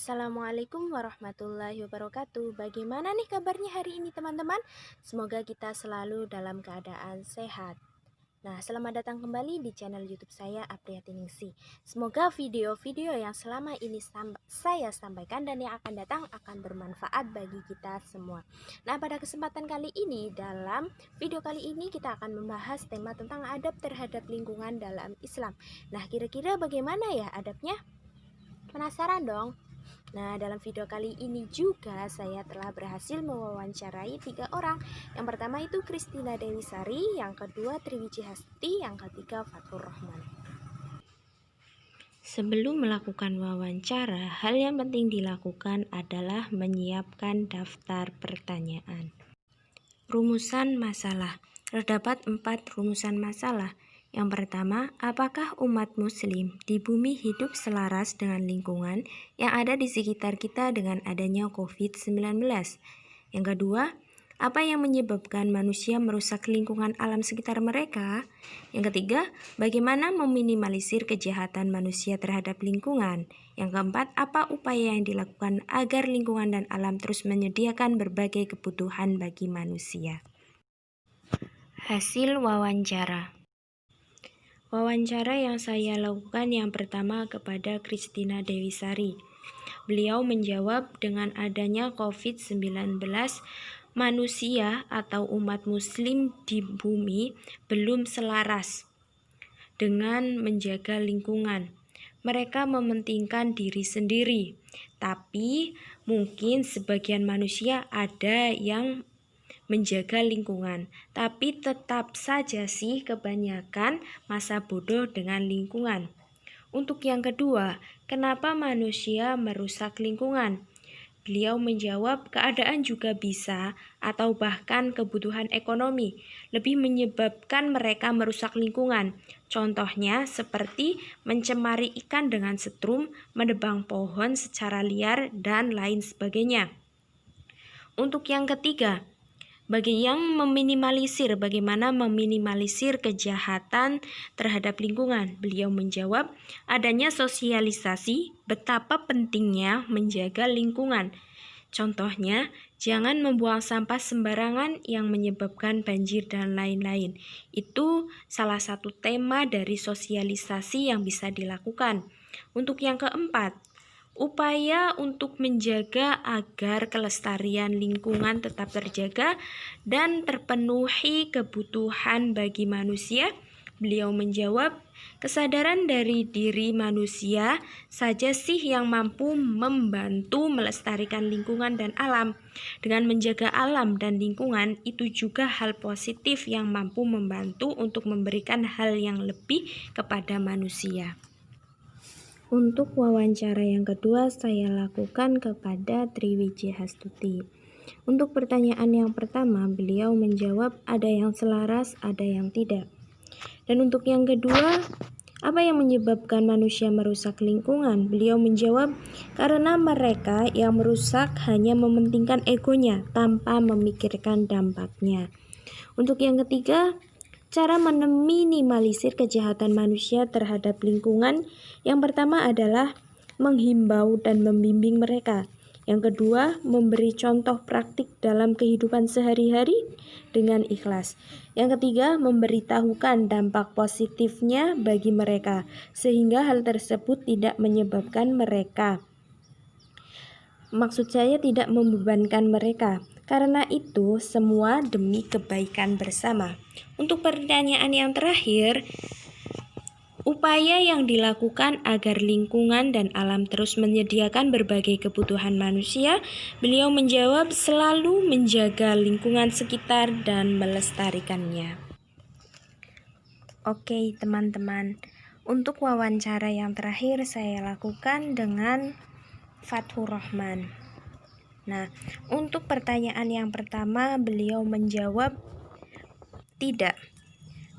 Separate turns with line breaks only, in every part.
Assalamualaikum warahmatullahi wabarakatuh. Bagaimana nih kabarnya hari ini teman-teman? Semoga kita selalu dalam keadaan sehat. Nah, selamat datang kembali di channel YouTube saya, Apriatiningsih. Semoga video-video yang selama ini saya sampaikan dan yang akan datang akan bermanfaat bagi kita semua. Nah, pada kesempatan kali ini, dalam video kali ini kita akan membahas tema tentang adab terhadap lingkungan dalam Islam. Nah, kira-kira bagaimana ya adabnya? Penasaran dong? Nah, dalam video kali ini juga saya telah berhasil mewawancarai 3 orang. Yang pertama itu Christina Dewi Sari, yang kedua Triwiji Hasti, yang ketiga Fathur Rahman. Sebelum melakukan wawancara, hal yang penting dilakukan adalah menyiapkan daftar pertanyaan. Rumusan masalah. Terdapat 4 rumusan masalah. Yang pertama, apakah umat muslim di bumi hidup selaras dengan lingkungan yang ada di sekitar kita dengan adanya COVID-19? Yang kedua, apa yang menyebabkan manusia merusak lingkungan alam sekitar mereka? Yang ketiga, bagaimana meminimalisir kejahatan manusia terhadap lingkungan? Yang keempat, apa upaya yang dilakukan agar lingkungan dan alam terus menyediakan berbagai kebutuhan bagi manusia? Hasil wawancara. Wawancara yang saya lakukan yang pertama kepada Christina Dewi Sari. Beliau menjawab dengan adanya COVID-19, manusia atau umat muslim di bumi belum selaras dengan menjaga lingkungan. Mereka mementingkan diri sendiri, tapi mungkin sebagian manusia ada yang menjaga lingkungan, tapi tetap saja sih kebanyakan masa bodoh dengan lingkungan. Untuk yang kedua, kenapa manusia merusak lingkungan? Beliau menjawab, keadaan juga bisa atau bahkan kebutuhan ekonomi lebih menyebabkan mereka merusak lingkungan. Contohnya seperti mencemari ikan dengan setrum, menebang pohon secara liar, dan lain sebagainya. Untuk yang ketiga, bagaimana meminimalisir kejahatan terhadap lingkungan? Beliau menjawab, adanya sosialisasi betapa pentingnya menjaga lingkungan. Contohnya, jangan membuang sampah sembarangan yang menyebabkan banjir dan lain-lain. Itu salah satu tema dari sosialisasi yang bisa dilakukan. Untuk yang keempat, upaya untuk menjaga agar kelestarian lingkungan tetap terjaga dan terpenuhi kebutuhan bagi manusia. Beliau menjawab, kesadaran dari diri manusia saja sih yang mampu membantu melestarikan lingkungan dan alam. Dengan menjaga alam dan lingkungan, itu juga hal positif yang mampu membantu untuk memberikan hal yang lebih kepada manusia. Untuk wawancara yang kedua saya lakukan kepada Triwiji Hastuti. Untuk pertanyaan yang pertama, beliau menjawab ada yang selaras, ada yang tidak. Dan untuk yang kedua, apa yang menyebabkan manusia merusak lingkungan? Beliau menjawab, karena mereka yang merusak hanya mementingkan egonya tanpa memikirkan dampaknya. Untuk yang ketiga, cara meminimalisir kejahatan manusia terhadap lingkungan, yang pertama adalah menghimbau dan membimbing mereka. Yang kedua, memberi contoh praktik dalam kehidupan sehari-hari dengan ikhlas. Yang ketiga, memberitahukan dampak positifnya bagi mereka, sehingga hal tersebut tidak menyebabkan mereka. Maksud saya tidak membebankan mereka. Karena itu semua demi kebaikan bersama. Untuk pertanyaan yang terakhir, upaya yang dilakukan agar lingkungan dan alam terus menyediakan berbagai kebutuhan manusia, beliau menjawab selalu menjaga lingkungan sekitar dan melestarikannya. Oke teman-teman, untuk wawancara yang terakhir saya lakukan dengan Fathur Rahman. Nah, untuk pertanyaan yang pertama beliau menjawab tidak.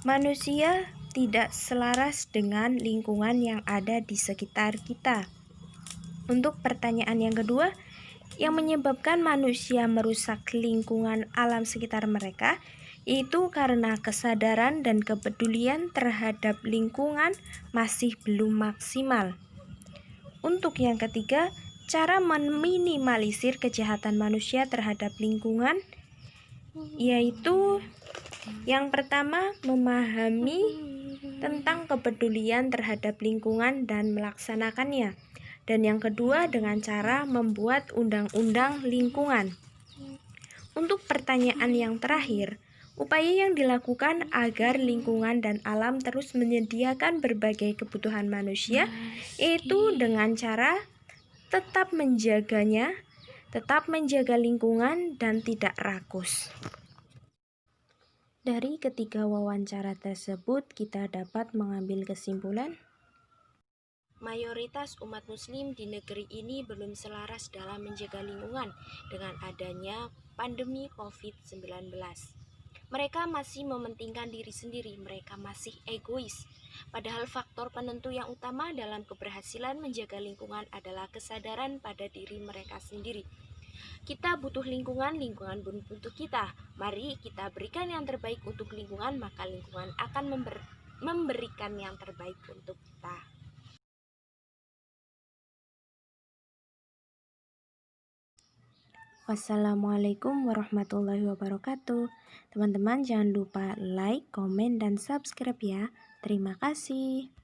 Manusia tidak selaras dengan lingkungan yang ada di sekitar kita. Untuk pertanyaan yang kedua, yang menyebabkan manusia merusak lingkungan alam sekitar mereka itu karena kesadaran dan kepedulian terhadap lingkungan masih belum maksimal. Untuk yang ketiga, cara meminimalisir kejahatan manusia terhadap lingkungan yaitu yang pertama, memahami tentang kepedulian terhadap lingkungan dan melaksanakannya. Dan yang kedua, dengan cara membuat undang-undang lingkungan. Untuk pertanyaan yang terakhir, upaya yang dilakukan agar lingkungan dan alam terus menyediakan berbagai kebutuhan manusia, yaitu dengan cara tetap menjaganya, tetap menjaga lingkungan, dan tidak rakus. Dari ketiga wawancara tersebut, kita dapat mengambil kesimpulan mayoritas umat muslim di negeri ini belum selaras dalam menjaga lingkungan dengan adanya pandemi COVID-19. Mereka masih mementingkan diri sendiri, mereka masih egois. Padahal faktor penentu yang utama dalam keberhasilan menjaga lingkungan adalah kesadaran pada diri mereka sendiri. Kita butuh lingkungan, lingkungan pun butuh kita. Mari kita berikan yang terbaik untuk lingkungan, maka lingkungan akan memberikan yang terbaik untuk kita. Wassalamualaikum warahmatullahi wabarakatuh. Teman-teman jangan lupa like, komen, dan subscribe ya. Terima kasih.